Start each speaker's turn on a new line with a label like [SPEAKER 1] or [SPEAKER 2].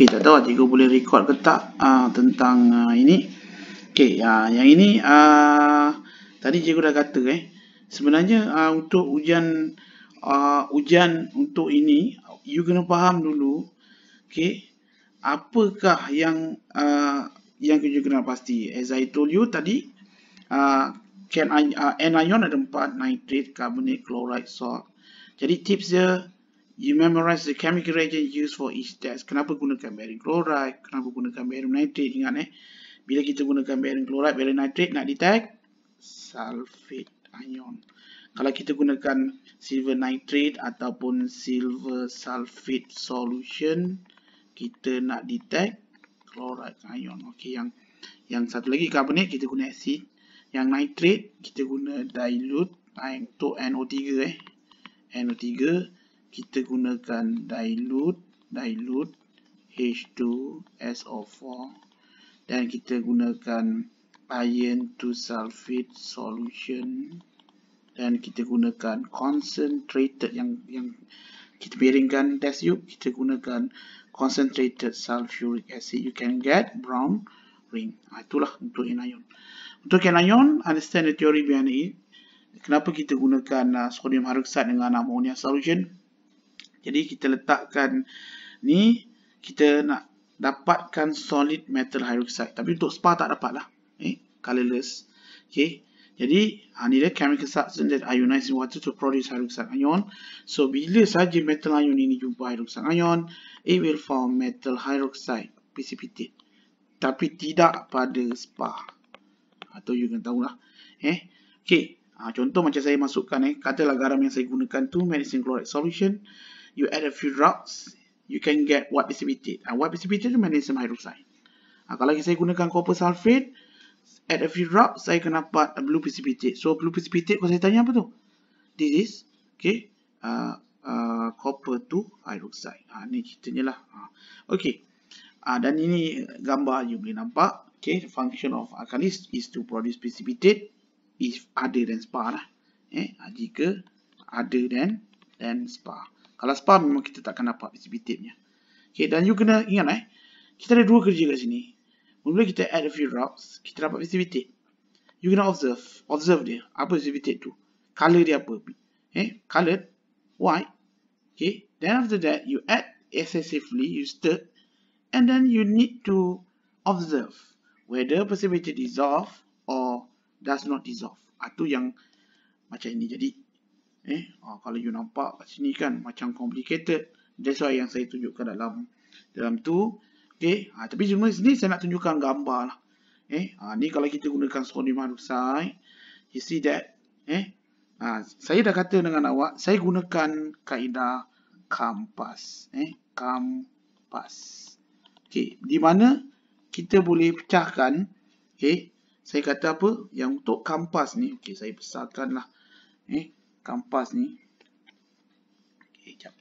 [SPEAKER 1] Okey, tak tahu cikgu boleh record ke tak tentang ini. Okey, yang ini tadi cikgu dah kata sebenarnya untuk ujian untuk ini you kena faham dulu, okey, apakah yang you kena pasti. As I told you tadi, anion ada 4, nitrate, carbonate, chloride, salt. Jadi tips dia, you memorize the chemical reagent used for each test. Kenapa gunakan barium chloride, kenapa gunakan barium nitrate. Ingat bila kita gunakan barium chloride, barium nitrate nak detect sulfate ion. Kalau kita gunakan silver nitrate ataupun silver sulfate solution, kita nak detect chloride ion. Okey, yang satu lagi carbonate kita guna acid. Yang nitrate kita guna dilute untuk NO3 NO3 kita gunakan dilute H2SO4 dan kita gunakan iron 2 sulfate solution dan kita gunakan concentrated yang kita piringkan test tube, kita gunakan concentrated sulfuric acid. You can get brown ring. Itulah untuk anion. Untuk anion, understand the theory behind it. Kenapa kita gunakan sodium hydroxide dengan ammonia solution? Jadi kita letakkan ni, kita nak dapatkan solid metal hydroxide. Tapi untuk spa tak dapat lah. Colorless. Okay. Jadi ni dia chemical substance that ionize in water to produce hydroxide ion. So bila saja metal ion ini jumpa hydroxide ion, it will form metal hydroxide precipitate. Tapi tidak pada spa. Atau you kan tahulah. Okay. Contoh macam saya masukkan katalah garam yang saya gunakan tu magnesium chloride solution. You add a few drops, you can get white precipitate. White precipitate tu magnesium hydroxide. Kalau saya gunakan copper sulfate, add a few drops, saya akan dapat blue precipitate. So blue precipitate, kalau saya tanya apa tu? This is copper to hydroxide. Ni ceritanya lah. Okay. Dan ini gambar you boleh nampak. Okay, the function of alkalis is to produce precipitate if other than spa lah. Jika other than spa. Kalau spa memang kita takkan dapat precipitate-nya. Okay, dan you kena ingat kita ada dua kerja kat sini. Mula kita add a few drops, kita dapat precipitate. You kena observe dia. Apa precipitate tu? Color dia apa? Colored white. Okay, then after that you add excessively, you stir, and then you need to observe whether precipitate dissolve or does not dissolve. Itu yang macam ini jadi. Kalau you nampak kat sini kan macam complicated. That's why yang saya tunjukkan dalam tu. Okay. Tapi cuma sini saya nak tunjukkan gambar lah. Ni kalau kita gunakan sodium hydroxide, you see that. Saya dah kata dengan awak, saya gunakan kaedah kampas. Kampas. Okay. Di mana kita boleh pecahkan. Okay. Saya kata apa? Yang untuk kampas ni. Okay, saya besarkan lah. Kampas ni. Okay, jap.